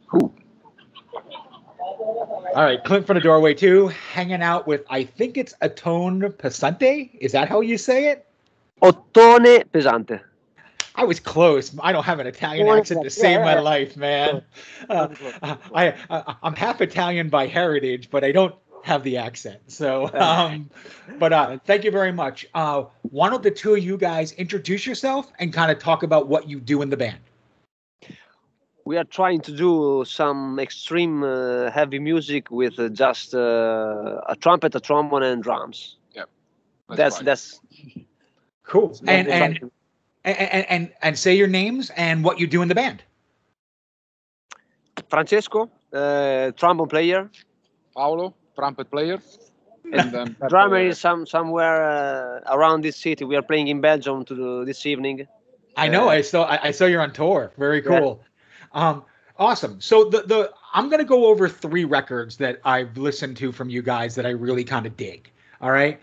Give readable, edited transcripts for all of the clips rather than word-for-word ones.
Cool. All right, Clint from the doorway too, hanging out with, I think it's Ottone Pesante. Is that how you say it? Ottone Pesante. I was close. I don't have an Italian accent to save my life, man. I'm half Italian by heritage, but I don't have the accent. So, but thank you very much. Why don't the two of you guys introduce yourself and kind of talk about what you do in the band? We are trying to do some extreme heavy music with just a trumpet, a trombone, and drums. Yeah, that's cool. And say your names and what you do in the band. Francesco, trombone player. Paolo, trumpet player. And drummer is somewhere around this city. We are playing in Belgium this evening. I know. I saw you're on tour. Very cool. Yeah. Awesome. So I'm going to go over 3 records that I've listened to from you guys that I really kind of dig. All right.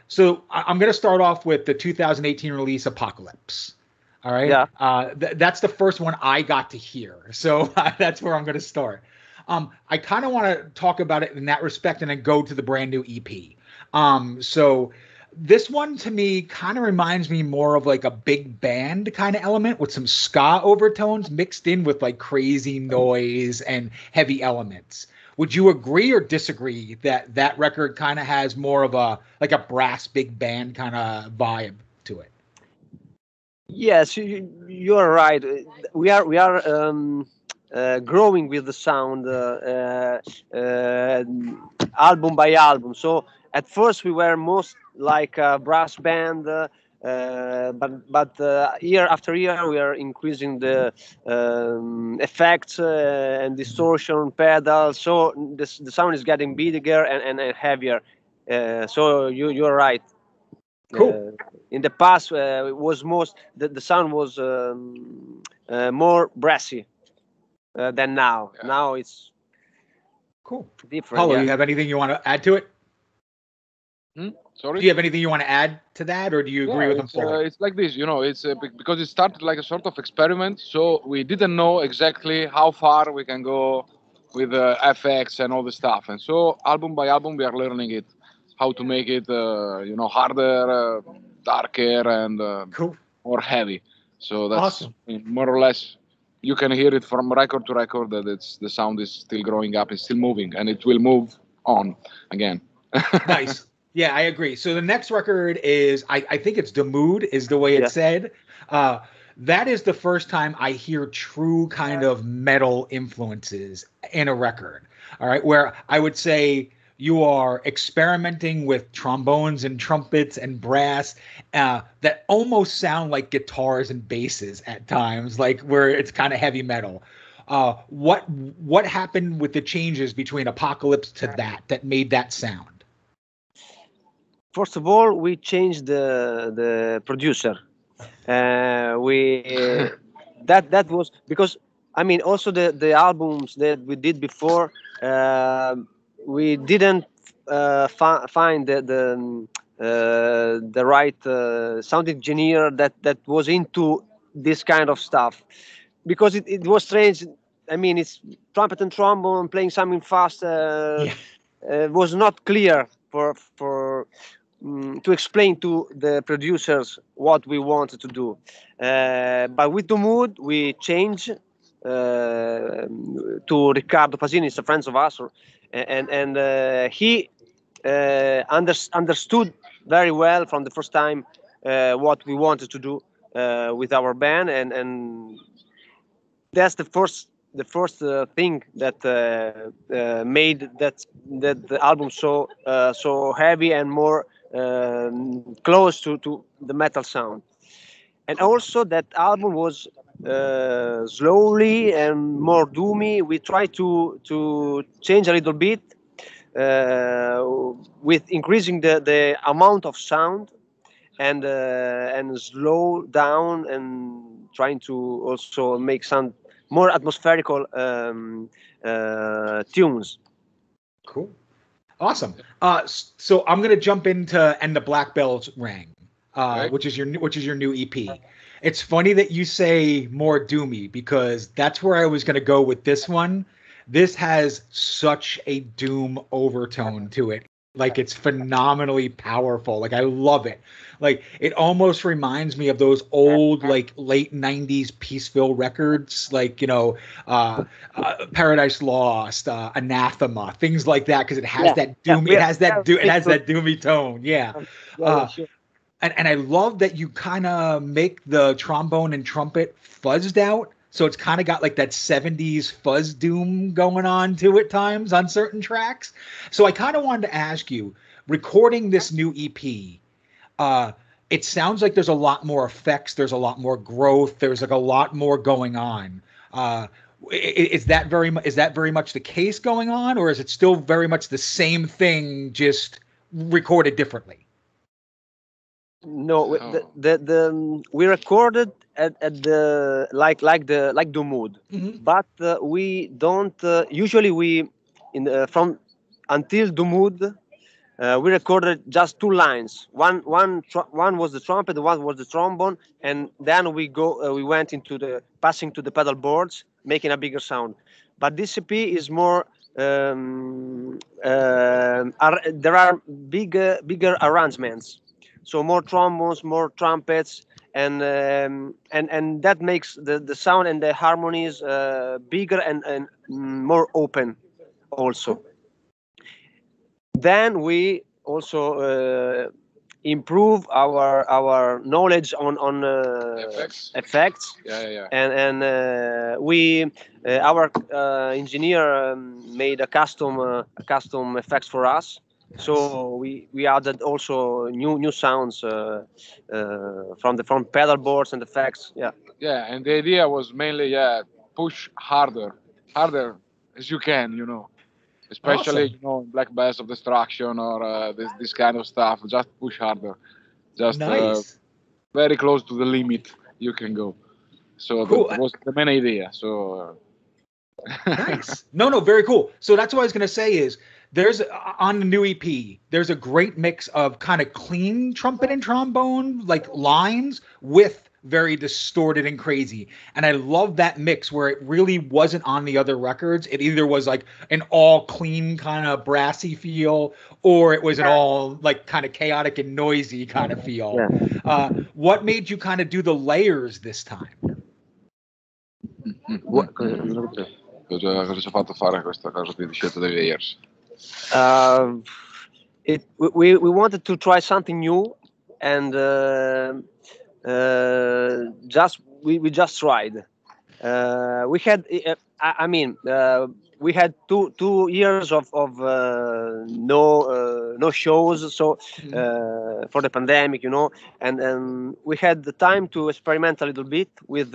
So I'm going to start off with the 2018 release Apocalypse. All right. Yeah. That's the first one I got to hear. So that's where I'm going to start. I kind of want to talk about it in that respect and then go to the brand new EP. So this one to me kind of reminds me more of like a big band kind of element with some ska overtones mixed in with like crazy noise and heavy elements. Would you agree or disagree that that record kind of has more of a like a brass big band kind of vibe to it? Yes, you're right. We are growing with the sound album by album. So at first we were most like a brass band, but year after year we are increasing the effects and distortion pedals. So the sound is getting bigger and heavier. So you're right. Cool. In the past, it was the sound was more brassy than now. Yeah. Now it's cool. Different. Paulo, you have anything you want to add to it? Sorry? Do you have anything you want to add to that, or do you agree with him fully? It's like this, it's because it started like a sort of experiment, so we didn't know exactly how far we can go with FX and all the stuff, and so album by album we are learning it, how to make it, harder, darker, and cool. more heavy. So that's awesome. More or less. You can hear it from record to record that the sound is still growing up, it's still moving, and it will move on again. Nice. Yeah, I agree. So the next record is, I think it's The Mood is the way it's said. That is the first time I hear true kind of metal influences in a record. All right, where I would say you are experimenting with trombones and trumpets and brass that almost sound like guitars and basses at times, like where it's kind of heavy metal. What happened with the changes between Apocalypse to that made that sound? First of all, we changed the producer. That was because also the albums that we did before, we didn't find the right sound engineer that was into this kind of stuff, because it was strange. It's trumpet and trombone playing something fast. Was not clear for to explain to the producers what we wanted to do. But with The Mood, we changed to Riccardo Pasini, is a friend of us, and he understood very well from the first time what we wanted to do with our band, and that's the first thing that made that the album so heavy and more close to the metal sound. And also that album was slowly and more doomy. We tried to change a little bit with increasing the amount of sound and slow down and trying to also make some more atmospherical tunes. Cool. Awesome. So I'm going to jump into And the Black Bells Rang. Right? which is your new EP. It's funny that you say more doomy because that's where I was going to go with this one. This has such a doom overtone to it. Like it's phenomenally powerful. Like I love it. Like it almost reminds me of those old like late 90s Peaceville records, like Paradise Lost, Anathema, things like that, because it has Yeah, that yeah, doomy, we are, we are it has into, that doomy tone. Yeah. yeah, Uh, sure. and I love that you kind of make the trombone and trumpet fuzzed out. So it's kind of got like that 70s fuzz doom going on to at times on certain tracks. So I kind of wanted to ask you, recording this new EP, uh, it sounds like there's a lot more effects, there's a lot more growth, there's like a lot more going on. Uh, is that very much the case going on, or is it still very much the same thing, just recorded differently? No, Oh. we recorded at the like the mood, Hmm. but we don't usually we in from until the mood we recorded just two lines. One was the trumpet, one was the trombone, and then we went into the passing to the pedal boards, making a bigger sound. But this EP is more. There are bigger arrangements, so more trombones, more trumpets, and that makes the sound and the harmonies bigger and more open also. Then we also improve our knowledge on FX? effects, Yeah, yeah, yeah. and we our engineer made a custom effects for us. So we added also new sounds from pedal boards and effects. Yeah. Yeah, and the idea was mainly, yeah, push harder as you can, especially, Awesome. Black Bass of Destruction or this kind of stuff. Just push harder, just Nice. very close to the limit you can go. So Cool. that was the main idea. So Nice. No, no, very cool. So that's what I was gonna say is there's on the new EP, there's a great mix of kind of clean trumpet and trombone like lines with very distorted and crazy. And I love that mix where it really wasn't on the other records. It either was like an all clean kind of brassy feel, or it was an all like kind of chaotic and noisy kind of feel. Yeah. What made you kind of do the layers this time? What, cosa ci ha fatto fare questa cosa di scelta dei layers? uh, we wanted to try something new, and just we just tried. We had I mean we had two years of no shows, so for the pandemic, and we had the time to experiment a little bit with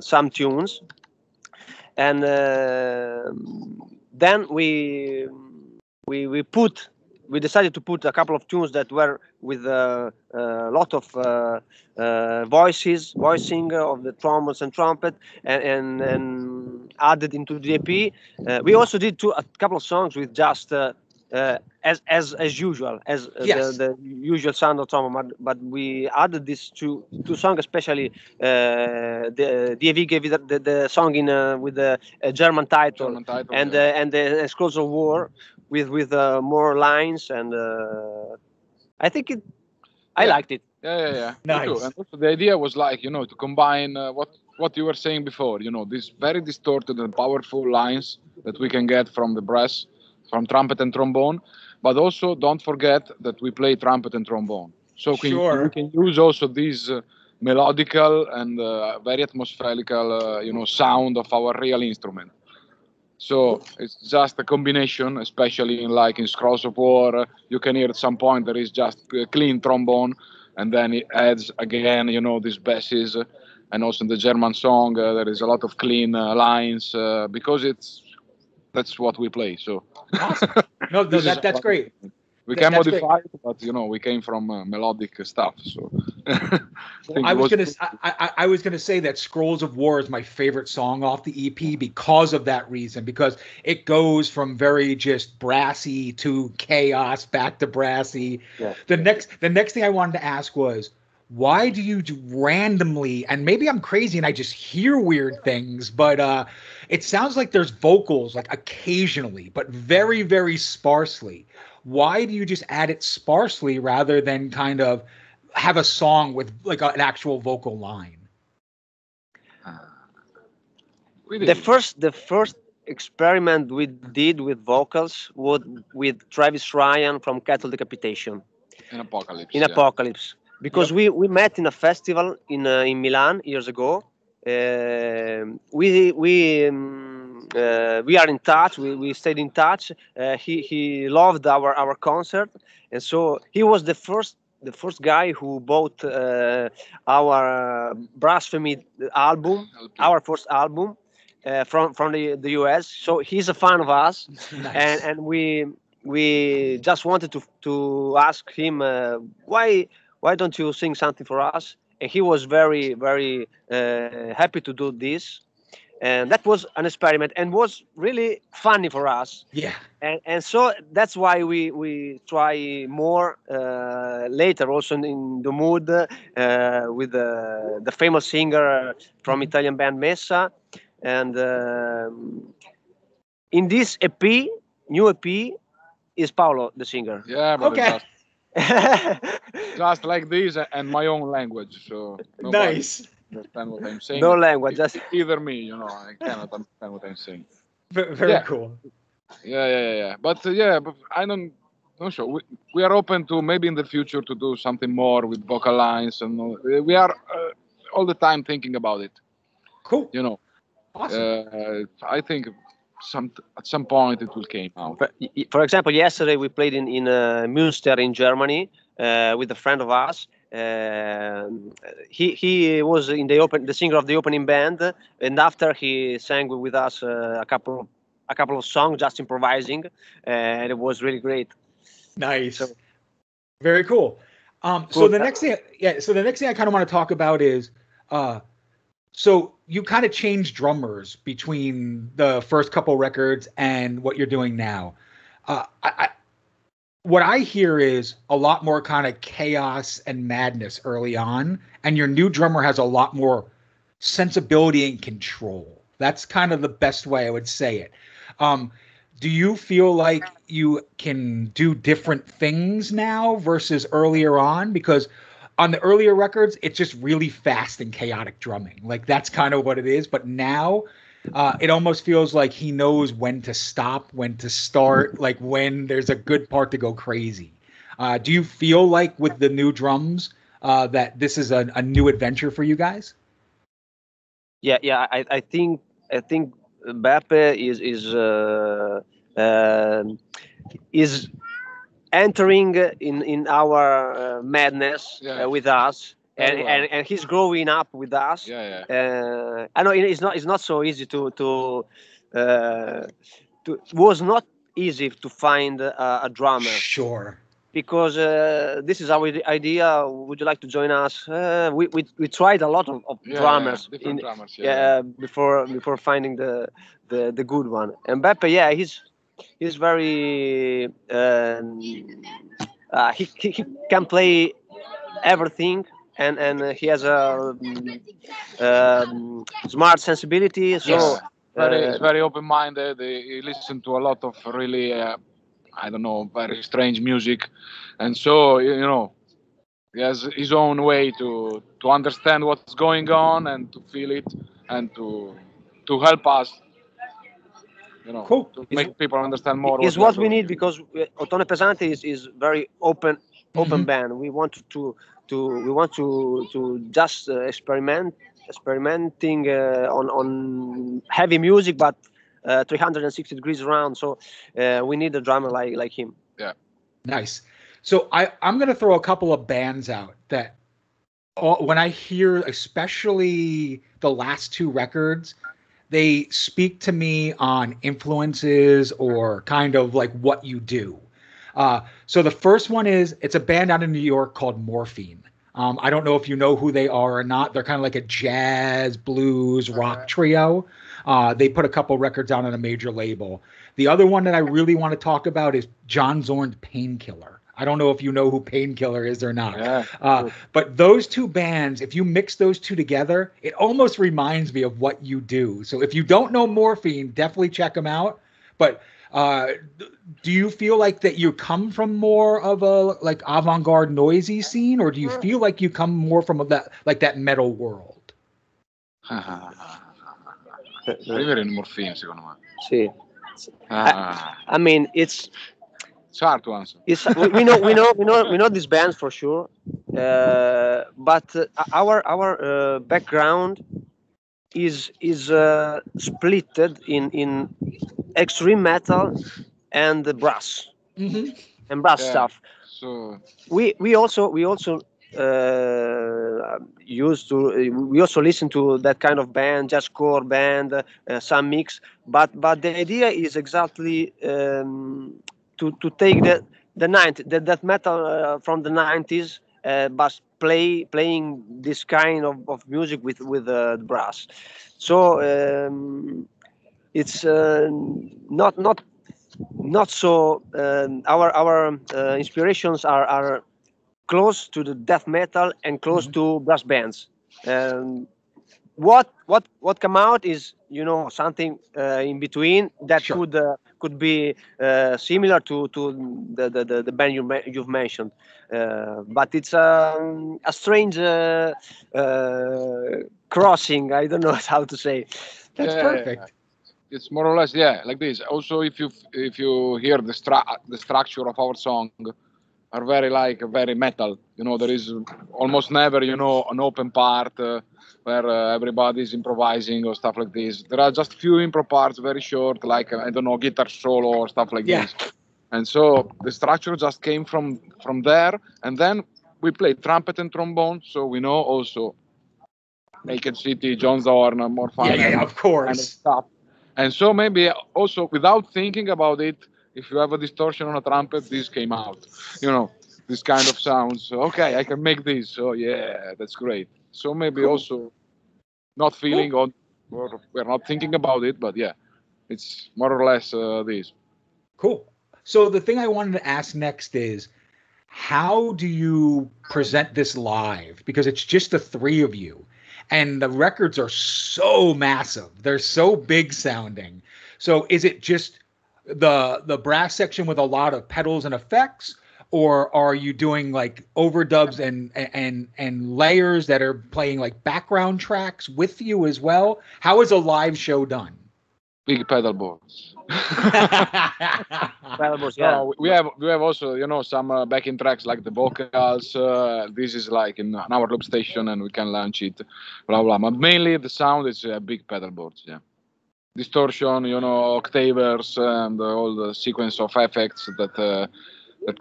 some tunes, and then we decided to put a couple of tunes that were with a lot of voicing of the trombones and trumpet, and added into the EP. We also did a couple of songs with just as usual as Yes. the usual sound of trombone, but we added these two songs, especially the EV gave it the song in with the German title, German title, and yeah. and the Scrolls of War with more lines, and I think I Yeah. liked it. Yeah. Me too. Nice. And also the idea was like, to combine what you were saying before, these very distorted and powerful lines that we can get from the brass, from trumpet and trombone, but also don't forget that we play trumpet and trombone. So we Sure. can use also these melodical and very atmospherical, sound of our real instrument. So it's just a combination, especially in Scrolls of War. You can hear at some point there is just a clean trombone, and then it adds again, these basses, and also in the German song there is a lot of clean lines because that's what we play. So Awesome. No, no, this is that's our great. we can That's great. modify it, but we came from melodic stuff. So think I it was was. gonna I was gonna say that Scrolls of War is my favorite song off the EP because of that reason, because it goes from very just brassy to chaos back to brassy. Yeah. The next thing I wanted to ask was, why do you randomly, and maybe I'm crazy and I just hear weird things, but it sounds like there's vocals like occasionally, but very, very sparsely. Why do you just add it sparsely rather than kind of have a song with like an actual vocal line? The first experiment we did with vocals was with Travis Ryan from Cattle Decapitation In Apocalypse. in Yeah. Apocalypse, because we met in a festival in Milan years ago. We are in touch. We stayed in touch. He loved our concert, and so he was the first guy who bought our Blasphemy album, LP. our first album, from the US. So he's a fan of us, Nice. and we just wanted to ask him, why don't you sing something for us? And he was very, very happy to do this. And that was an experiment and was really funny for us. Yeah. And so that's why we try more later, also in the mood, with the famous singer from Italian band Messa. And in this EP, new EP, is Paolo the singer. Yeah, but Okay. just like this and my own language, so nobody Nice. understand what I'm saying. No language, just Either me, I cannot understand what I'm saying. Very Yeah. cool. Yeah. But but I don't. Not sure. We are open to maybe in the future to do something more with vocal lines, and we are all the time thinking about it. Cool. Awesome. I think at some point it will came out. for example, yesterday we played in Münster in Germany with a friend of ours. He was in the singer of the opening band, and after he sang with us a couple of songs, just improvising, and it was really great. Nice. So- Very cool. So Cool. the next thing, So the next thing I kind of want to talk about is, so you kind of changed drummers between the first couple records and what you're doing now. What I hear is a lot more kind of chaos and madness early on, and your new drummer has a lot more sensibility and control. That's kind of the best way I would say it. Do you feel like you can do different things now versus earlier on? Because on the earlier records, it's just really fast and chaotic drumming. Like that's kind of what it is. But now it almost feels like he knows when to stop, when to start, like when there's a good part to go crazy. Do you feel like with the new drums that this is a new adventure for you guys? Yeah. I think Beppe is entering in our madness Yeah. with us, Very well. and he's growing up with us. Yeah. I know it's not so easy to was not easy to find a drummer, Sure. because this is our idea. Would you like to join us? We tried a lot of drummers Different drummers. before finding the good one. And Beppe, he's very he can play everything, and he has a smart sensibility. So Yes. He's very open-minded. He listens to a lot of really, I don't know, very strange music, and so he has his own way to understand what's going on and to feel it and to help us, Cool. to make people understand more. is we what are we doing. need, because Ottone Pesante is very open Mhm. band. We want to just experimenting on heavy music, but 360 degrees around. So we need a drummer like him. Nice. So I'm going to throw a couple of bands out that when I hear, especially the last two records, they speak to me on influences or kind of like what you do. So the first one it's a band out in New York called Morphine. I don't know if you know who they are or not. They're kind of like a jazz, blues, rock trio. They put a couple records out on a major label. The other one that I really want to talk about is John Zorn's Painkiller. I don't know if you know who Painkiller is or not. Yeah. But those two bands, if you mix those two together, it almost reminds me of what you do. So if you don't know Morphine, definitely check them out. But do you feel like that you come from more of a like avant-garde noisy scene, or do you feel like you come more from that like that metal world? Scrivere in Morphine, secondo me. Sì. I mean, it's hard to answer. we know these bands for sure, but our background is splitted in extreme metal and the brass and brass stuff. So We also used to we also listen to that kind of band, jazzcore band, some mix, but the idea is exactly to take the that metal from the 90s, but playing this kind of music with the brass. So it's not so. Our inspirations are close to the death metal and close to brass bands. What come out is something in between that could be similar to the band you've mentioned, but it's a strange crossing. I don't know how to say. That's perfect. It's more or less like this. Also, if you hear the structure of our song, are very metal. There is almost never an open part where everybody's improvising or stuff like this. There are just few impro parts, very short, like I don't know, guitar solo or stuff like this. And so the structure just came from there, and then we play trumpet and trombone, so we know also Naked City, John Zorn, more fun, of course, kind of stuff. And so maybe also without thinking about it, if you have a distortion on a trumpet, this came out. This kind of sounds. Okay, I can make this. So yeah, that's great. So maybe also not feeling or we're not thinking about it, but yeah, it's more or less this. Cool. So the thing I wanted to ask next is, how do you present this live? Because it's just the three of you. And the records are so massive. They're so big sounding. So is it just the brass section with a lot of pedals and effects, or are you doing like overdubs and layers that are playing like background tracks with you as well? How is a live show done? Big pedal boards. We have also some backing tracks like the vocals. This is like in our loop station and we can launch it, blah blah. But mainly the sound is big pedal boards. Yeah, distortion, octavers and all the sequence of effects that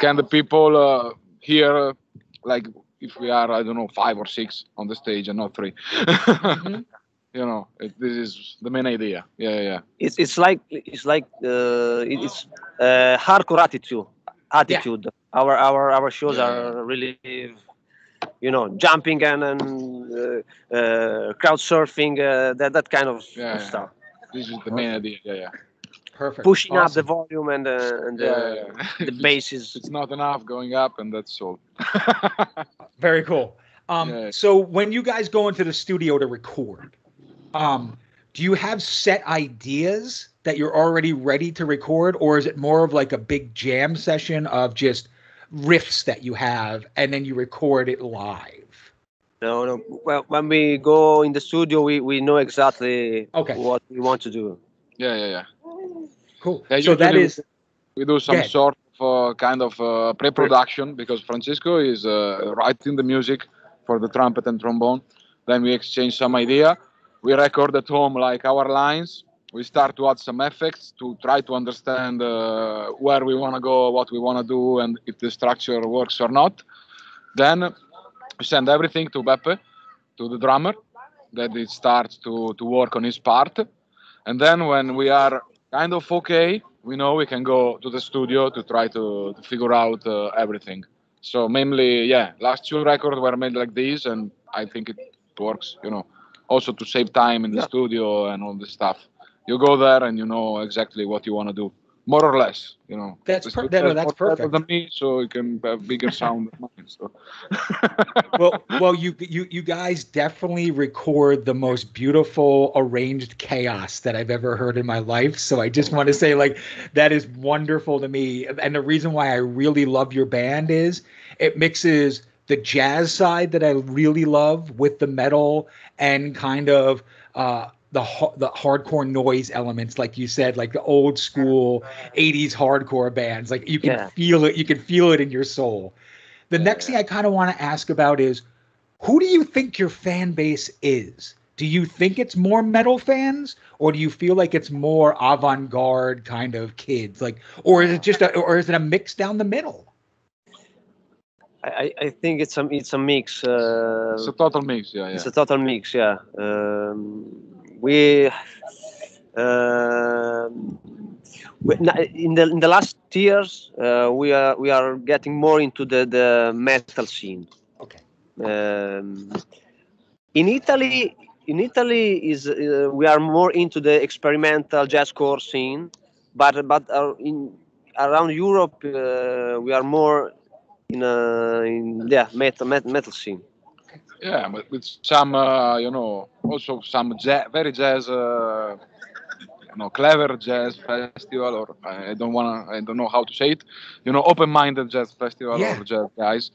can the people hear, like if we are, I don't know, 5 or 6 on the stage and not 3. This is the main idea. Yeah. It's hardcore attitude. Our shows are really, jumping and crowd surfing, that kind of stuff. This is the main idea. Yeah. Perfect. Pushing up the volume and the basses. It's not enough going up, and that's all. Very cool. So when you guys go into the studio to record, do you have set ideas that you're already ready to record, or is it more of like a big jam session of just riffs that you have and then you record it live? No. Well, when we go in the studio, we know exactly what we want to do. Yeah. Cool. Yeah, so that is we do some sort of kind of pre-production because Francesco is writing the music for the trumpet and trombone. Then we exchange some idea. We record at home like our lines. We start to add some effects to try to understand where we want to go, what we want to do, and if the structure works or not. Then we send everything to Beppe, to the drummer, that it starts to work on his part. And then when we are kind of okay, we know we can go to the studio to try to figure out everything. So mainly, yeah, last two records were made like this, and I think it works. Also to save time in the Yeah. studio and all this stuff. You go there and you know exactly what you want to do, more or less. The studio has That's more pedals perfect. than me, so you can have bigger sound than mine. So. Well, you guys definitely record the most beautiful arranged chaos that I've ever heard in my life. So I just want to say, like, that is wonderful to me. And the reason why I really love your band is it mixes the jazz side that I really love with the metal and kind of the hardcore noise elements, like you said, like the old school '80s hardcore bands. Like you can Yeah. feel it. You can feel it in your soul. The next thing I kind of want to ask about is who do you think your fan base is? Do you think it's more metal fans, or do you feel like it's more avant-garde kind of kids? Like, or is it just or is it a mix down the middle? I think it's a mix. It's a total mix, yeah, It's yeah. a total mix. Yeah. We in the last years we are getting more into the metal scene. Okay. Um, in Italy is we are more into the experimental jazzcore scene, but in around Europe we are more in yeah metal scene. Yeah, but with some, also some very jazz, clever jazz festival, or I don't know how to say it, open-minded jazz festival Yeah. or jazz guys.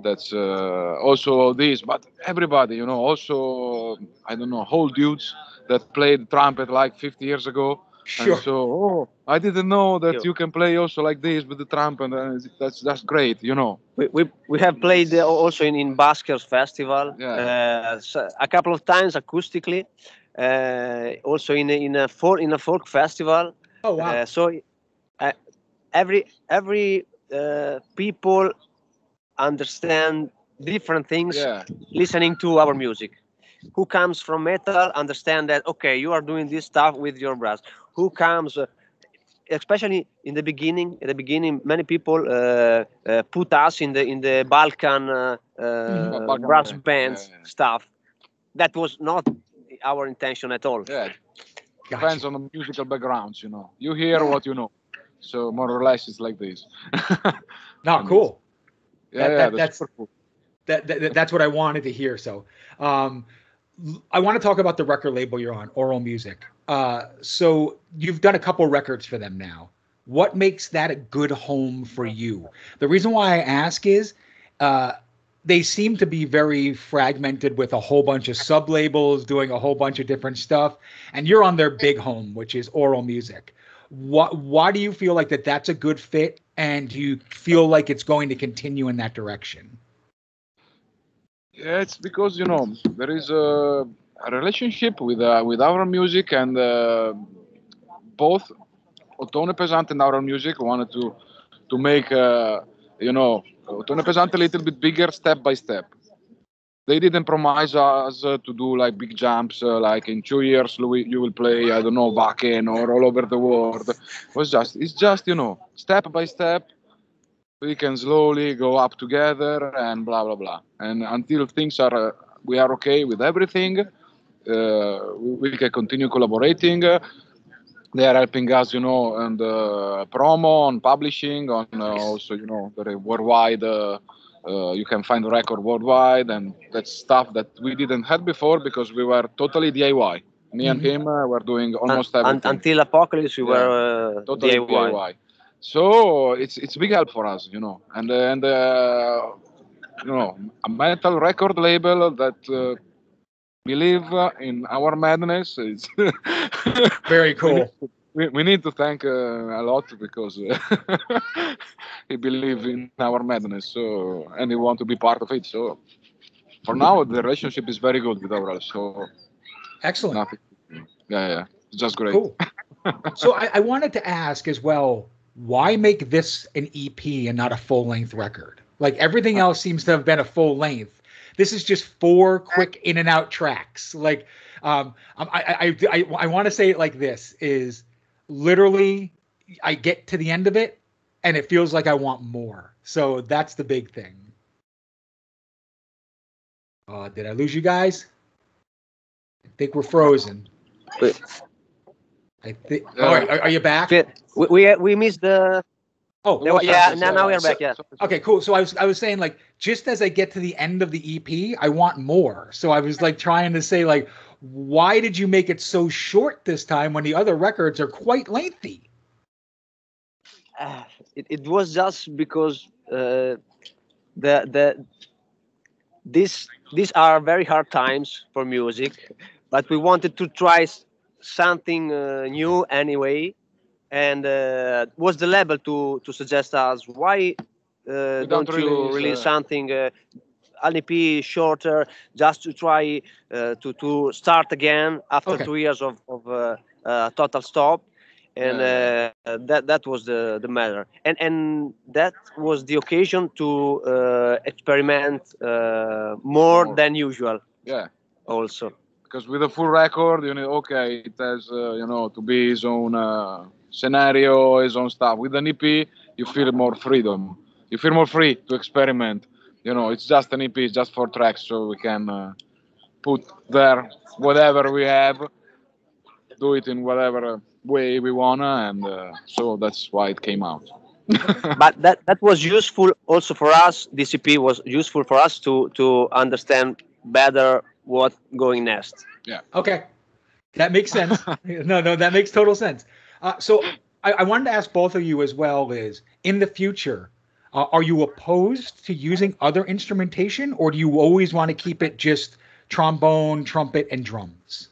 That's also this, but everybody, also I don't know, whole dudes that played trumpet like 50 years ago, and Sure. so I didn't know that Yeah. you can play also like this with the trumpet, and that's great. We have played also in Baskers Festival Yeah. a couple of times acoustically, also in a folk festival. Oh wow. So uh, every people understand different things Yeah. listening to our music. Who comes from metal understand that okay, you are doing this stuff with your brass. Who comes especially in the beginning, at the beginning many people put us in the Balkan Balkan brass rock. Yeah, bands yeah. stuff. That was not our intention at all. Yeah, Gotcha. depends on the musical backgrounds. You hear Yeah. what you know. So more or less it's like this. No, And cool. yeah, that's That's super cool. that's what I wanted to hear. So, um, I want to talk about the record label you're on, Aural Music. So you've done a couple records for them now. What makes that a good home for you? The reason why I ask is, uh, they seem to be very fragmented with a whole bunch of sub labels doing a whole bunch of different stuff, and you're on their big home, which is Aural Music. Why do you feel like that's a good fit, and do you feel like it's going to continue in that direction? Yeah, it's because there is a relationship with our music, and both Ottone Pesante and our music wanted to make Ottone Pesante a little bit bigger step by step. They didn't promise us to do like big jumps, like in 2 years you will play, I don't know, Wacken or all over the world. It's just step by step. We can slowly go up together and blah blah blah. And until things are, we are okay with everything, we can continue collaborating. They are helping us, and promo, on publishing, on also, the worldwide. You can find the record worldwide, and that's stuff that we didn't have before because we were totally DIY. Me and Mhm. him were doing almost everything. Until Apocalypse, we Yeah, were totally DIY. DIY. So it's a big help for us, and a metal record label that believe in our madness. It's Very we need cool. we need to thank a lot because he believe in our madness. So and he want to be part of it. So for now the relationship is very good with Aural. So Excellent. nothing. Yeah, it's just great. Cool. So I wanted to ask as well, why make this an EP and not a full length record? Like everything else seems to have been a full length. This is just four quick in and out tracks. Like, I want to say it like this: is literally, I get to the end of it, and it feels like I want more. So that's the big thing. Did I lose you guys? I think we're frozen. Wait. I think. Are you back? We missed the. Oh, yeah. Now we are back. Yeah. Okay, cool. So I was saying, like, just as I get to the end of the EP, I want more. So I was like trying to say, like, why did you make it so short this time when the other records are quite lengthy? It was just because these are very hard times for music, but we wanted to try something new anyway. And was the label to suggest us why don't you release something an EP shorter, just to try to start again after 2 years of total stop. And that was the matter, and that was the occasion to experiment more than usual. Yeah. Also, because with a full record, you know, okay, it has to be his own scenario, his own stuff. With an EP, you feel more freedom. You feel more free to experiment. You know, it's just an EP, it's just 4 tracks, so we can put there whatever we have, do it in whatever way we wanna, and so that's why it came out. But that was useful also for us. This EP was useful for us to understand better what going next. Yeah. Okay, that makes sense. No, that makes total sense. So I wanted to ask both of you as well, Liz, in the future, are you opposed to using other instrumentation, or do you always want to keep it just trombone, trumpet, and drums?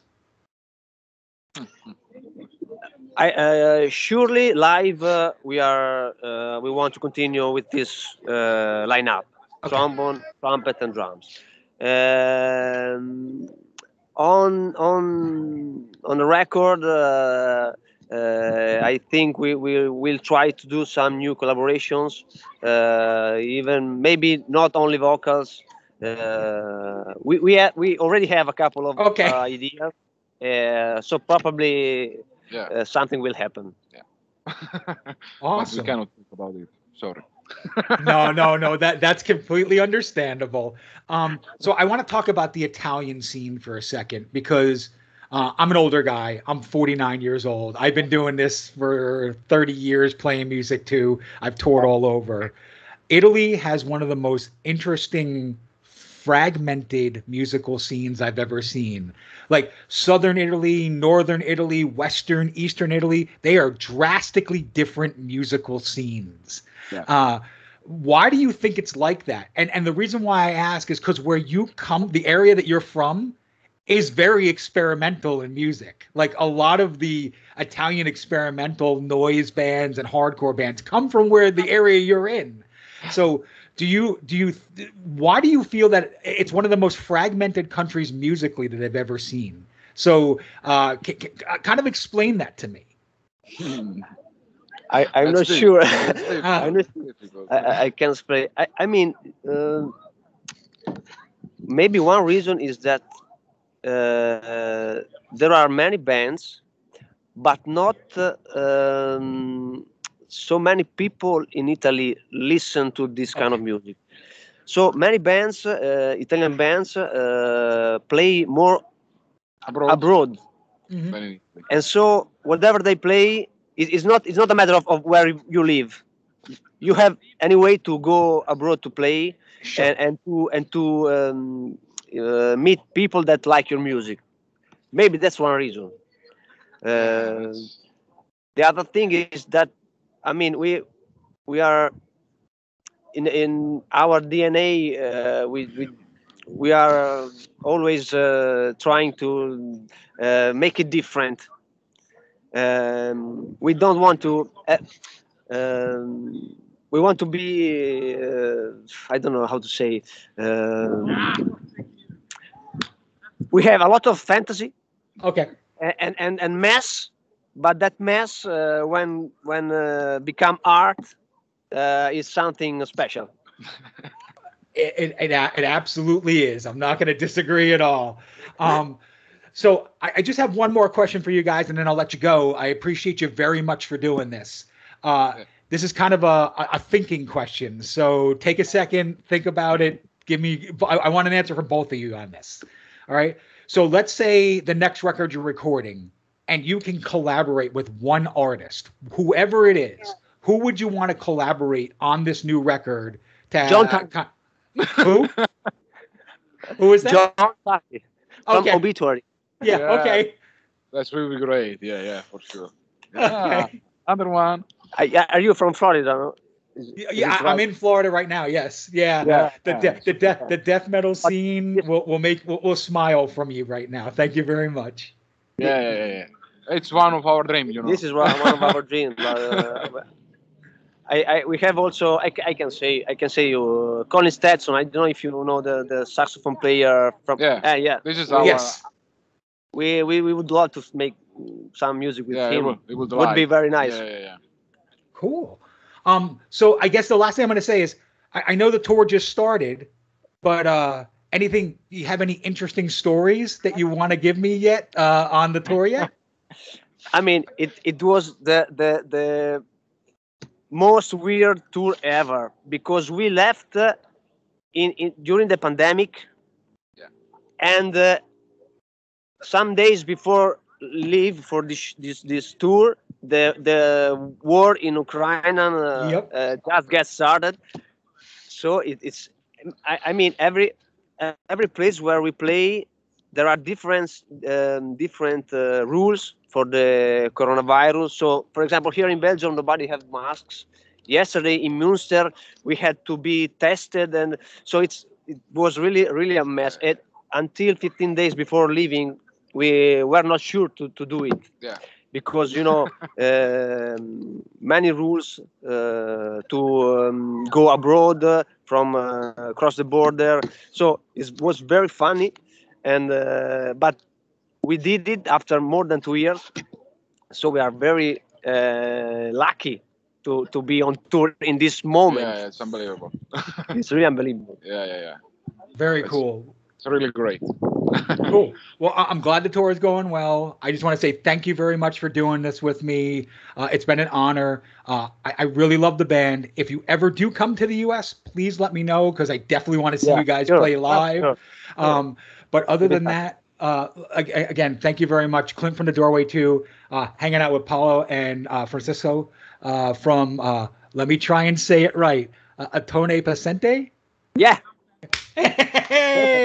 Surely live we want to continue with this lineup: trombone, trumpet, and drums. On the record, I think we will try to do some new collaborations, even maybe not only vocals. We already have a couple of ideas, so probably something will happen. Yeah. Awesome. But we cannot talk about it. Sorry. No. That's completely understandable. So I want to talk about the Italian scene for a second, because I'm an older guy. I'm 49 years old. I've been doing this for 30 years, playing music too. I've toured all over. Italy has one of the most interesting fragmented musical scenes I've ever seen. Like Southern Italy, Northern Italy, Western, Eastern Italy, they are drastically different musical scenes. Yeah. Why do you think it's like that? And the reason why I ask is because where you come, the area that you're from, is very experimental in music. Like a lot of the Italian experimental noise bands and hardcore bands come from where the area you're in. So why do you feel that it's one of the most fragmented countries musically that I've ever seen? So kind of explain that to me. I'm not sure. I can explain. I mean, maybe one reason is that there are many bands, but not so many people in Italy listen to this kind of music. So many bands, Italian bands, play more abroad. Mm-hmm. And so whatever they play, it's not a matter of where you live. You have any way to go abroad to play, sure, and to meet people that like your music. Maybe that's one reason. The other thing is that, I mean, we are in our DNA. We are always trying to make it different. We don't want to. We want to be. I don't know how to say. We have a lot of fantasy. Okay. And mess, but that mess when become art is something special. It absolutely is. I'm not going to disagree at all. So I just have one more question for you guys, and then I'll let you go. I appreciate you very much for doing this. this is kind of a thinking question. So take a second, think about it. Give me, I want an answer from both of you on this. All right. So let's say the next record you're recording and you can collaborate with one artist, whoever it is. Who would you want to collaborate on this new record? John Who? Who is that? John Tucky from Obituary. Yeah, okay. That's really great. Yeah, for sure. Yeah. Okay. Another one. Are you from Florida? No? Yeah, I'm in Florida right now. Yes, yeah. The death metal scene will smile from you right now. Thank you very much. Yeah. It's one of our dreams, This is one of our dreams. We have also I can say you Colin Stetson. I don't know if you know the saxophone player from. Yeah. This is our. Yes. We would love to make some music with him. It would be very nice. Yeah. Cool. So I guess the last thing I'm going to say is I know the tour just started, but anything, you have any interesting stories that you want to give me yet on the tour yet? I mean, it was the most weird tour ever because we left during the pandemic, and some days before leave for this tour, the war in Ukraine just gets started. So it's I mean every place where we play, there are different rules for the coronavirus. So, for example, here in Belgium, nobody has masks. Yesterday in Münster, we had to be tested, and so it was really a mess. Until 15 days before leaving, we were not sure to do it. Yeah. Because many rules to go abroad from across the border. So it was very funny, and but we did it after more than 2 years. So we are very lucky to be on tour in this moment. Yeah, it's unbelievable. It's really unbelievable. Yeah. Very cool. It's really great. Cool. Well, I'm glad the tour is going well. I just want to say thank you very much for doing this with me. It's been an honor. I really love the band. If you ever do come to the U.S., please let me know because I definitely want to see you guys play live. Sure. But other than that, again, thank you very much. Clint from the Doorway too, hanging out with Paolo and Francisco from, let me try and say it right, Ottone Pesante? Yeah. Hey!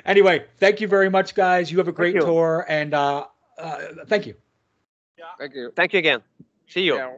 Anyway, thank you very much, guys. You have a great tour, and thank you. Thank you. Thank you again. See you. Yeah.